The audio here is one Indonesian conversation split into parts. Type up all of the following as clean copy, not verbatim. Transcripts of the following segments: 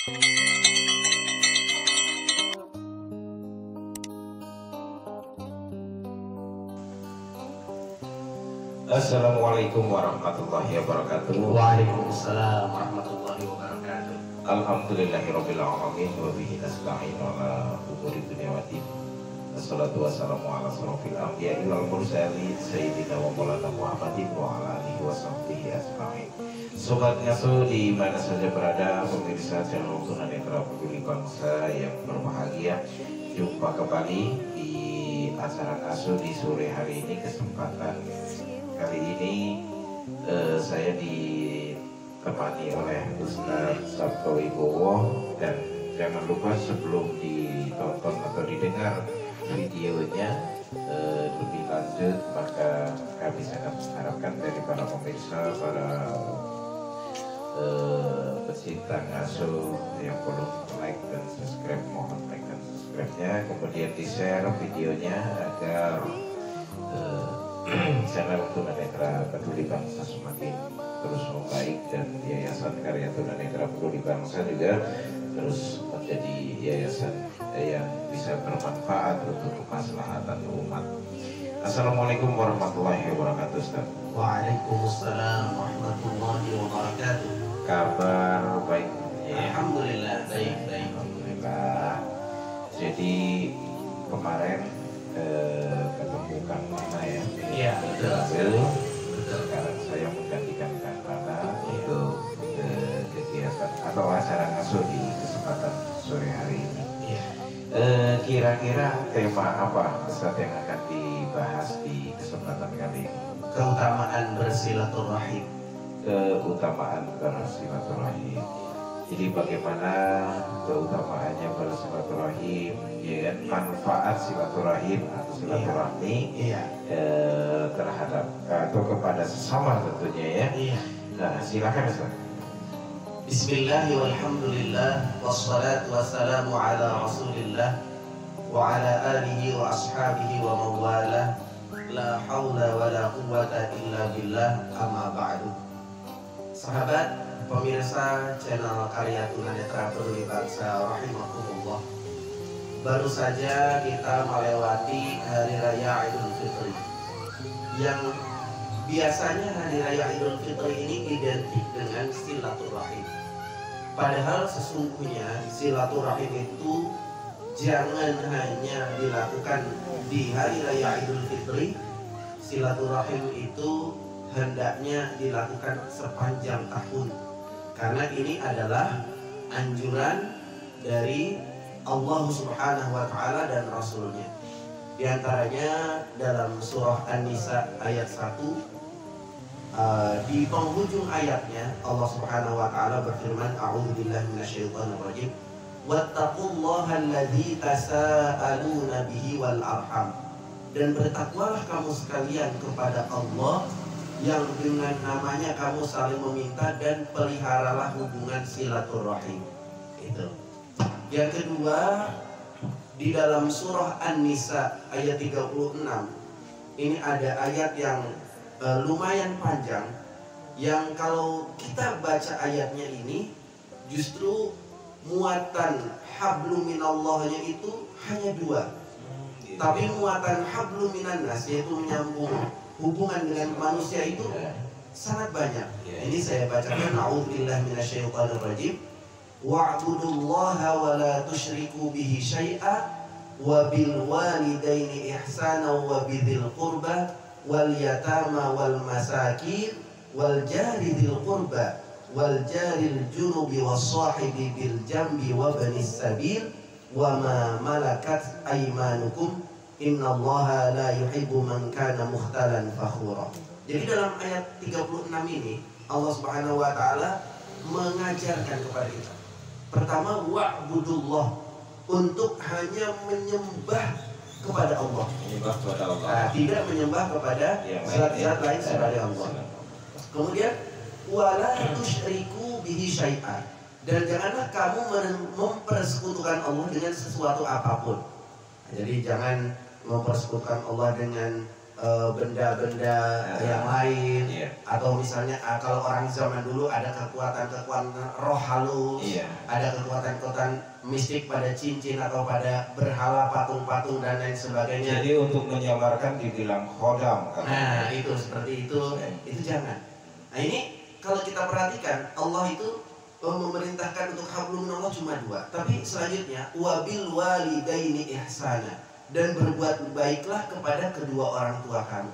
Assalamualaikum warahmatullahi wabarakatuh. Waalaikumsalam warahmatullahi wabarakatuh. Alhamdulillahirabbil alamin wa bihi nasta'in ala umuri dunya waddin. Wassalatu wassalamu ala asrofil anbiya'i wal mursalin sayyidina wa maulana Muhammadin wa ala alihi wa sahbihi ajma'in. Sobat Ngaso di mana saja berada, pemirsa channel Tunanetra Peduli Bangsa yang berbahagia, jumpa kembali di acara Ngaso di sore hari ini. Kesempatan kali ini saya ditemani oleh Ustaz Sabto Wibowo, dan jangan lupa sebelum ditonton atau didengar videonya lebih lanjut, maka kami sangat mengharapkan dari para pemirsa, para pecinta Ngaso yang belum like dan subscribe, mohon like dan subscribe-nya, kemudian di-share videonya agar channel Tunanetra Peduli Bangsa semakin terus membaik, dan Yayasan Karya Tunanetra Peduli Bangsa juga terus menjadi yayasan yang bisa bermanfaat untuk kemaslahatan umat. Assalamualaikum warahmatullahi wabarakatuh, Ustaz. Waalaikumsalam warahmatullahi wabarakatuh. Kabar baik? Alhamdulillah, baik. Alhamdulillah. Jadi kemarin ketemu Kang Nana ya? Iya, betul. Sekarang saya menggantikan Kang Nana untuk kegiatan atau acara Ngaso di kesempatan sore hari ini. Kira-kira tema apa Ustaz yang akan dibahas di kesempatan kali ini? Keutamaan bersilaturahim. Keutamaan bersilaturahim. Jadi bagaimana keutamaannya bersilaturahim, ya kan? Manfaat silaturahim atau silaturahmi terhadap atau kepada sesama tentunya ya. Nah, silakan Ustaz. Bismillah walhamdulillah wassalatu wassalamu ala rasulillah wa ala alihi wa ashabihi wa mawalah, la hawla wa la quwwata illa billah, amma ba'du. Sahabat pemirsa channel Karya Tunanetra Peduli Bangsa rahimakumullah, baru saja kita melewati Hari Raya Idul Fitri, yang biasanya Hari Raya Idul Fitri ini identik dengan silaturahim. Padahal sesungguhnya silaturahim itu jangan hanya dilakukan di Hari Raya Idul Fitri. Silaturahim itu hendaknya dilakukan sepanjang tahun, karena ini adalah anjuran dari Allah Subhanahu wa Ta'ala dan Rasulnya. Di antaranya dalam surah An-Nisa ayat 1, di penghujung ayatnya Allah Subhanahu wa Ta'ala berfirman, a'udzubillahi minasyaitonir rajim, wattaqullaha alladzi tasaaluna bihi wal arham, dan bertakwalah kamu sekalian kepada Allah yang dengan namanya kamu saling meminta, dan peliharalah hubungan silaturahim. Itu. Yang kedua, di dalam surah An-Nisa ayat 36, ini ada ayat yang lumayan panjang, yang kalau kita baca ayatnya ini justru muatan hablum minallahnya itu hanya dua, tapi muatan hablum minannas, yaitu menyambung hubungan dengan manusia, itu sangat banyak. Ini saya bacakan, a'udzubillahi minasyaitonir rajim, wa'budullaha wa la tusyriku bihi syai'a wa bil walidaini ihsana wa bidzil qurba wal yatama wal masakin wal jari dzil qurba wal jaril junubi was sahibi bil jambi wa banis sabil wa ma malakat aymanukum innallaha la yuhibbu man kana mukhtalan fakhura. Jadi dalam ayat 36 ini Allah Subhanahu wa Ta'ala mengajarkan kepada kita, pertama, wa'budullah, untuk hanya menyembah kepada Allah. Menyembah kepada Allah. Nah, tidak menyembah kepada zat-zat lain selain Allah. Kemudian wala tusyriku bihi syai'an, dan janganlah kamu mempersekutukan Allah dengan sesuatu apapun. Jadi jangan mempersekutukan Allah dengan benda-benda yang lain, Iya. atau misalnya kalau orang zaman dulu ada kekuatan-kekuatan roh halus, Iya. ada kekuatan-kekuatan mistik pada cincin atau pada berhala, patung-patung dan lain sebagainya. Jadi untuk menyamarkan dibilang khodam kan? Nah itu seperti itu jangan. Nah ini kalau kita perhatikan Allah itu memerintahkan untuk hablum minallah cuma 2, tapi selanjutnya wabil walidaini ihsana, dan berbuat baiklah kepada kedua orang tua kamu.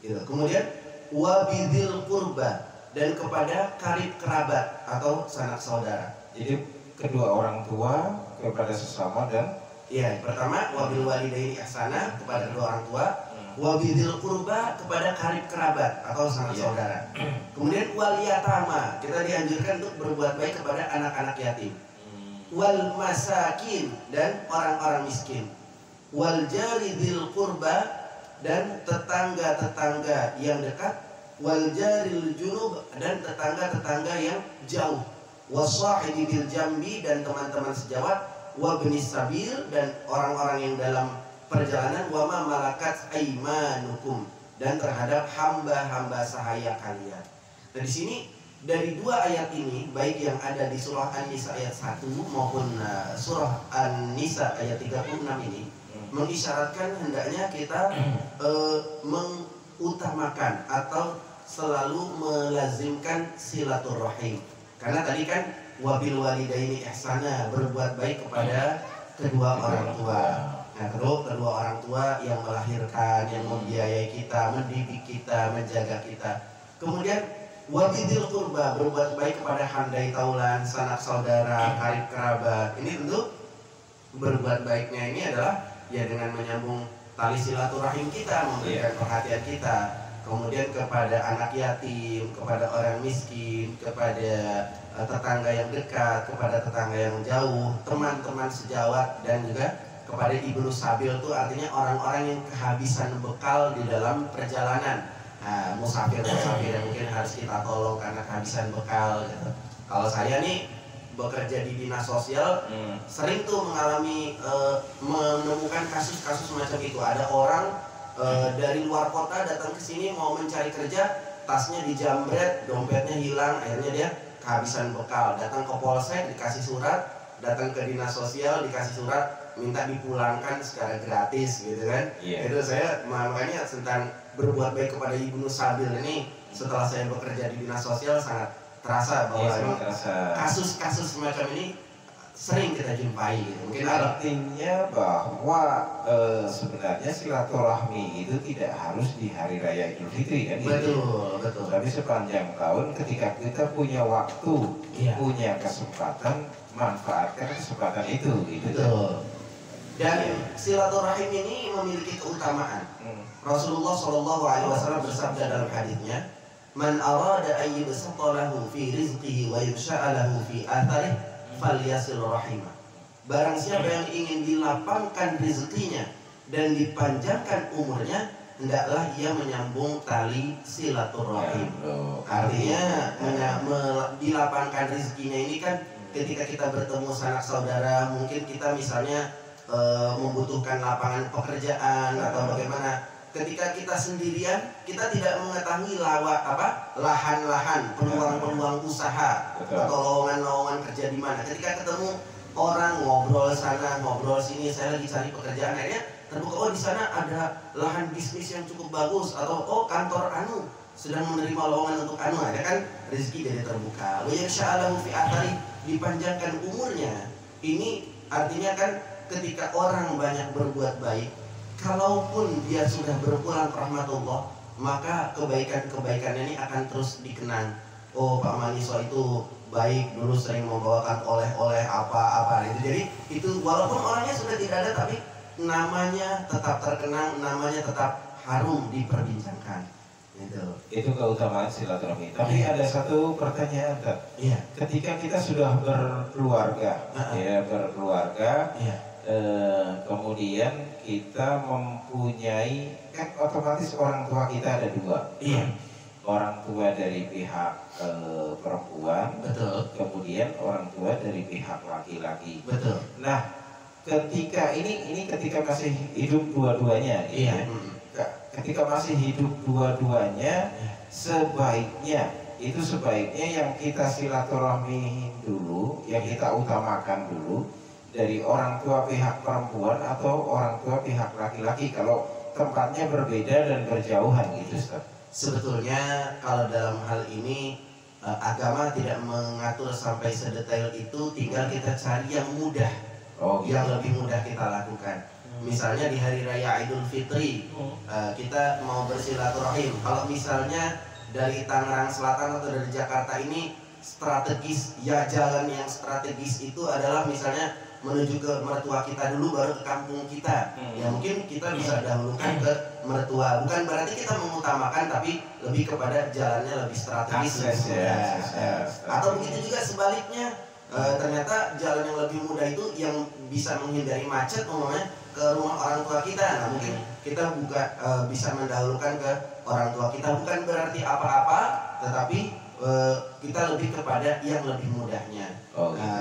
Gitu. Kemudian wabidil kurba, dan kepada karib kerabat atau sanak saudara. Jadi kedua orang tua kepada sesama dan Ya, pertama wabil walidaini ihsana kepada kedua orang tua, wabidil kurba kepada karib kerabat atau sanak saudara. Kemudian wal yatama, kita dianjurkan untuk berbuat baik kepada anak-anak yatim. Wal masakin, dan orang-orang miskin. Wal jari dzil qurba, dan tetangga-tetangga yang dekat. Wal jaril junub, dan tetangga-tetangga yang jauh. Wasahibi bil jambi, dan teman-teman sejawat. Wabnis sabil, dan orang-orang yang dalam perjalanan. Wama malakat aimanukum, dan terhadap hamba-hamba sahaya kalian. Nah di sini dari 2 ayat ini, baik yang ada di surah An-Nisa ayat 1 maupun surah An-Nisa ayat 36 ini mengisyaratkan hendaknya kita mengutamakan atau selalu melazimkan silaturahim. Karena tadi kan wabil walidaini ihsana, berbuat baik kepada kedua orang tua. Nah, kedua orang tua yang melahirkan, yang membiayai kita, mendidik kita, menjaga kita. Kemudian wabidil kurba, berbuat baik kepada handai taulan, sanak saudara, karib kerabat. Ini tentu berbuat baiknya ini adalah ya dengan menyambung tali silaturahim kita, memberikan perhatian kita. Kemudian kepada anak yatim, kepada orang miskin, kepada tetangga yang dekat, kepada tetangga yang jauh, teman-teman sejawat, dan juga kepada ibnu sabil, itu artinya orang-orang yang kehabisan bekal di dalam perjalanan. Nah, musafir yang mungkin harus kita tolong karena kehabisan bekal gitu. Kalau saya nih bekerja di dinas sosial, sering tuh mengalami menemukan kasus-kasus macam itu. Ada orang dari luar kota datang ke sini mau mencari kerja, tasnya dijambret, dompetnya hilang, akhirnya dia kehabisan bekal. Datang ke polsek dikasih surat, datang ke dinas sosial dikasih surat, minta dipulangkan secara gratis gitu kan. Itu saya makanya tentang berbuat baik kepada ibnu sabil ini, setelah saya bekerja di dinas sosial sangat terasa bahwa kasus-kasus semacam ini sering kita jumpai gitu. Mungkin artinya bahwa sebenarnya silaturahmi itu tidak harus di hari raya Idul Fitri kan? Betul. Tapi sepanjang tahun ketika kita punya waktu, punya kesempatan, manfaatkan kesempatan itu gitu. Betul. Dan silaturahim ini memiliki keutamaan. Rasulullah SAW bersabda dalam hadisnya, "Man arada an yubsata lahu fi rizqihi wa yusha'a lahu fi atharih falyasil rahimah." Barang siapa yang ingin dilapangkan rezekinya dan dipanjangkan umurnya, hendaklah ia menyambung tali silaturahim. Artinya dilapangkan rezekinya ini kan ketika kita bertemu sanak saudara, mungkin kita misalnya membutuhkan lapangan pekerjaan atau bagaimana. Ketika kita sendirian, kita tidak mengetahui lahan-lahan, peluang-peluang usaha atau lowongan-lowongan kerja di mana. Ketika ketemu orang ngobrol sana, ngobrol sini, saya lagi cari pekerjaan, akhirnya terbuka, oh di sana ada lahan bisnis yang cukup bagus, atau oh kantor anu sedang menerima lowongan untuk anu, ada kan rezeki jadi terbuka. Wa yasha'alahu fi athari, dipanjangkan umurnya. Ini artinya kan ketika orang banyak berbuat baik, kalaupun dia sudah berpulang ke rahmatullah, maka kebaikan-kebaikan ini akan terus dikenang. Oh, Pak Maniso itu baik, dulu sering membawakan oleh-oleh apa-apa itu. Jadi itu walaupun orangnya sudah tidak ada, tapi namanya tetap terkenang, namanya tetap harum diperbincangkan. Itu keutamaan silaturahmi. Tapi ada satu pertanyaan, ketika kita sudah berkeluarga, kemudian kita mempunyai, kan otomatis orang tua kita ada 2. Orang tua dari pihak perempuan, kemudian orang tua dari pihak laki-laki. Nah, ketika ini ketika masih hidup dua-duanya, ketika masih hidup dua-duanya, sebaiknya yang kita silaturahmi dulu, yang kita utamakan dulu dari orang tua pihak perempuan atau orang tua pihak laki-laki kalau tempatnya berbeda dan berjauhan gitu, Ustaz. Sebetulnya kalau dalam hal ini agama tidak mengatur sampai sedetail itu, tinggal kita cari yang mudah, yang lebih mudah kita lakukan. Misalnya di hari raya Idul Fitri, kita mau bersilaturahim. Kalau misalnya dari Tangerang Selatan atau dari Jakarta ini strategis, ya jalan yang strategis itu adalah misalnya menuju ke mertua kita dulu baru ke kampung kita. Ya mungkin kita bisa dahulukan ke mertua. Bukan berarti kita mengutamakan, tapi lebih kepada jalannya lebih strategis. Atau begitu juga sebaliknya, ternyata jalan yang lebih mudah itu yang bisa menghindari macet umumnya ke rumah orang tua kita. Nah mungkin kita bisa mendahulukan ke orang tua kita. Bukan berarti apa-apa, tetapi kita lebih kepada yang lebih mudahnya.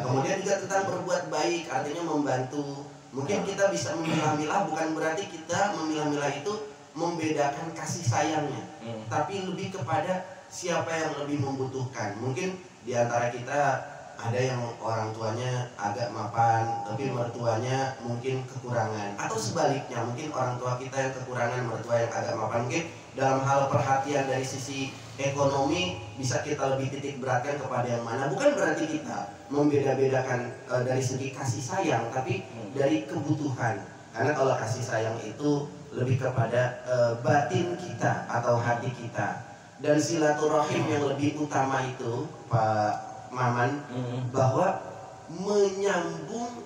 Kemudian juga tentang berbuat baik, artinya membantu. Mungkin kita bisa memilah-milah, bukan berarti kita memilah-milah itu membedakan kasih sayangnya, tapi lebih kepada siapa yang lebih membutuhkan. Mungkin di antara kita ada yang orang tuanya agak mapan, tapi mertuanya mungkin kekurangan. Atau sebaliknya, mungkin orang tua kita yang kekurangan, mertua yang agak mapan. Mungkin dalam hal perhatian dari sisi ekonomi bisa kita lebih titik beratkan kepada yang mana. Bukan berarti kita membeda-bedakan dari segi kasih sayang, tapi dari kebutuhan. Karena kalau kasih sayang itu lebih kepada batin kita atau hati kita. Dan silaturahim yang lebih utama itu, Pak Maman, bahwa menyambung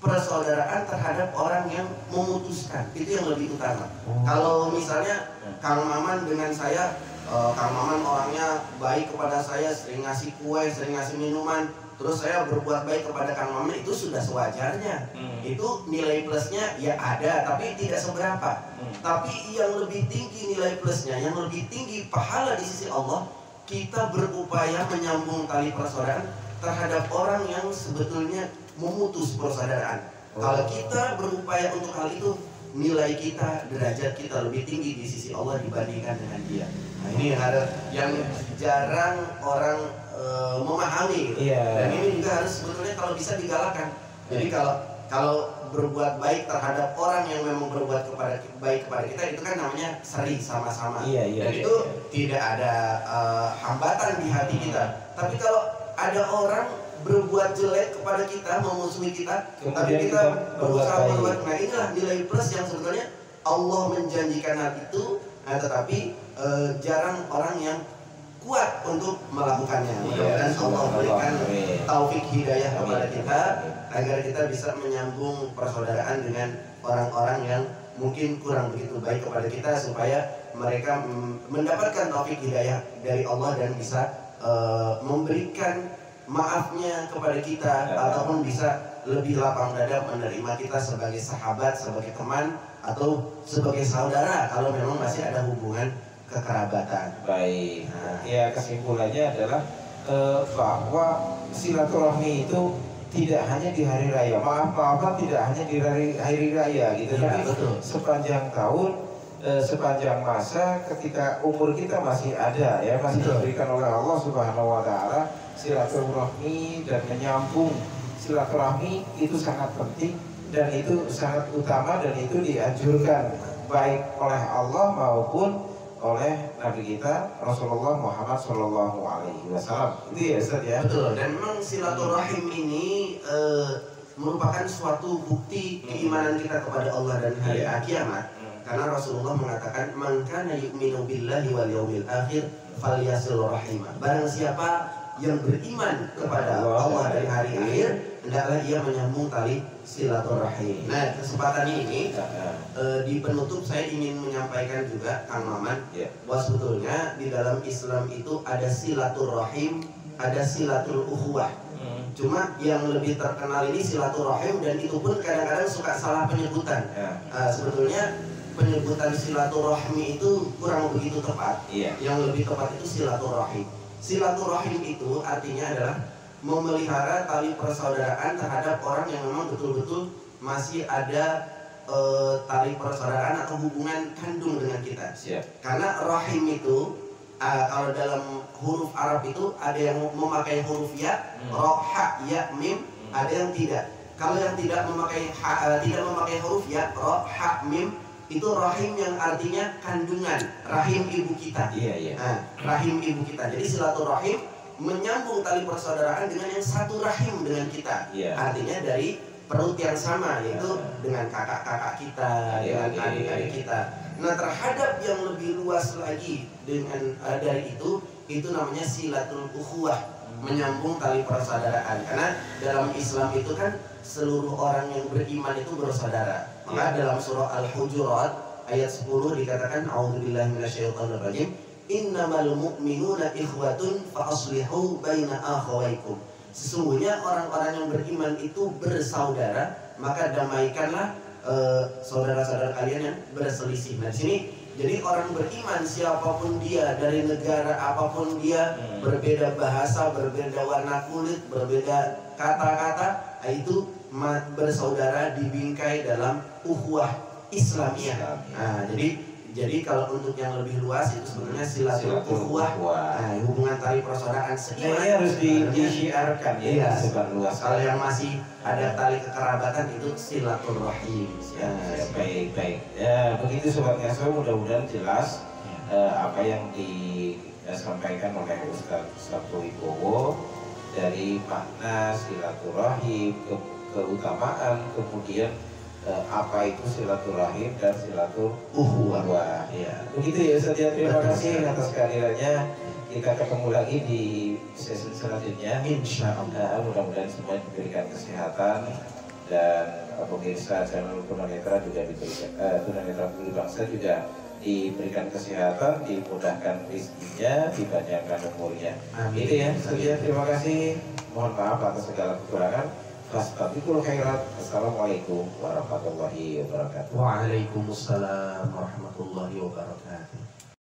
persaudaraan terhadap orang yang memutuskan, itu yang lebih utama. Kalau misalnya Kang Maman dengan saya, Kang Maman orangnya baik kepada saya, sering ngasih kue, sering ngasih minuman, terus saya berbuat baik kepada Kang Maman, itu sudah sewajarnya. Itu nilai plusnya ya ada, tapi tidak seberapa. Tapi yang lebih tinggi nilai plusnya, yang lebih tinggi pahala di sisi Allah, kita berupaya menyambung tali persaudaraan terhadap orang yang sebetulnya memutus persaudaraan. Kalau kita berupaya untuk hal itu, nilai kita, derajat kita lebih tinggi di sisi Allah dibandingkan dengan dia. Nah ini yang jarang orang memahami. Dan ini juga harus sebetulnya kalau bisa digalakan. Jadi kalau berbuat baik terhadap orang yang memang berbuat baik kepada kita, itu kan namanya seri sama-sama. Dan itu tidak ada hambatan di hati kita. Tapi kalau ada orang berbuat jelek kepada kita, memusuhi kita, tapi kita berusaha berbuat, nah inilah nilai plus yang sebetulnya Allah menjanjikan hal itu, tetapi jarang orang yang kuat untuk melakukannya. Mudah-mudahan Allah berikan taufik hidayah kepada kita agar kita bisa menyambung persaudaraan dengan orang-orang yang mungkin kurang begitu baik kepada kita, supaya mereka mendapatkan taufik hidayah dari Allah dan bisa memberikan maafnya kepada kita, ataupun bisa lebih lapang dada menerima kita sebagai sahabat, sebagai teman, atau sebagai saudara kalau memang masih ada hubungan kekerabatan. Baik, ya kesimpulannya adalah bahwa silaturahmi itu tidak hanya di hari raya, maaf tidak hanya di hari raya gitu, tapi sepanjang tahun, sepanjang masa, ketika umur kita masih ada, ya masih diberikan oleh Allah Subhanahu Wa Taala, silaturahmi dan menyambung silaturahmi itu sangat penting dan itu sangat utama, dan itu dianjurkan baik oleh Allah maupun oleh Nabi kita Rasulullah Muhammad Shallallahu Alaihi Wasallam. Itu ya Ustaz ya. Betul. Dan memang silaturahim ini merupakan suatu bukti keimanan kita kepada Allah dan hari kiamat. Karena Rasulullah mengatakan, "Man kana yu'minu billahi wal yawmil akhir falyasil rahimah." Barang siapa yang beriman kepada Allah dan hari akhir, hendaklah ia menyambung tali silaturahim. Nah, kesempatan ini di penutup saya ingin menyampaikan juga, Kang Maman, bahwa sebetulnya di dalam Islam itu ada silaturahim, ada silatul ukhuwah. Cuma yang lebih terkenal ini silaturahim, dan itu pun kadang-kadang suka salah penyebutan. Sebetulnya penyebutan silaturahmi itu kurang begitu tepat. Yang lebih tepat itu silaturahim. Silaturahim itu artinya adalah memelihara tali persaudaraan terhadap orang yang memang betul-betul masih ada tali persaudaraan atau hubungan kandung dengan kita. Siap. Karena rahim itu kalau dalam huruf Arab itu ada yang memakai huruf ya, ro, ha, ya, mim, ada yang tidak. Kalau yang tidak memakai huruf ya, ro, ha, mim, itu rahim yang artinya kandungan, rahim ibu kita. Iya. Nah, rahim ibu kita. Jadi silaturahim menyambung tali persaudaraan dengan yang satu rahim dengan kita. Iya. Artinya dari perut yang sama, yaitu dengan kakak-kakak kita, dengan adik-adik kita. Nah, terhadap yang lebih luas lagi dengan dari itu namanya silatul ukhuwah, menyambung tali persaudaraan. Karena dalam Islam itu kan seluruh orang yang beriman itu bersaudara. Maka dalam surah Al-Hujurat ayat 10 dikatakan a'udzubillahi minasyaitonirrajim, innamal mu'minuna ikhwatun fa aslihu baina akhawaykum. Sesungguhnya orang-orang yang beriman itu bersaudara, maka damaikanlah saudara-saudara kalian yang berselisih. Nah, di sini jadi orang beriman siapapun dia, dari negara apapun dia, berbeda bahasa, berbeda warna kulit, berbeda kata-kata, itu bersaudara dibingkai dalam ukhuwah Islamiyah. Nah, jadi kalau untuk yang lebih luas itu sebetulnya silatul ukhuwah, hubungan tali persaudaraan seiman. Ini harus disiarkan ya, sebar luas. Kalau yang masih ada tali kekerabatan itu silaturahim. Ya, baik. Ya, begitu Sobat Ngaso, mudah-mudahan jelas apa yang disampaikan oleh Ustaz Sabtu Wibowo dari makna silaturahim, keutamaan, kemudian apa itu silaturahim dan silaturukhuwah. Ya, begitu ya Ustaz. Terima kasih atas kehadirannya. Kita ketemu lagi di sesi selanjutnya. Insya Allah. Mudah-mudahan semua diberikan kesehatan dan pemirsa channel Tunanetra juga diberikan, Tunanetra Peduli Bangsa juga diberikan kesehatan, dimudahkan rezekinya, dipanjangkan umurnya. Amin. Itu ya, Ustaz. Terima kasih. Mohon maaf atas segala kekurangan. Fastabiqul khairat. Assalamualaikum warahmatullahi wabarakatuh. Waalaikumsalam warahmatullahi wabarakatuh.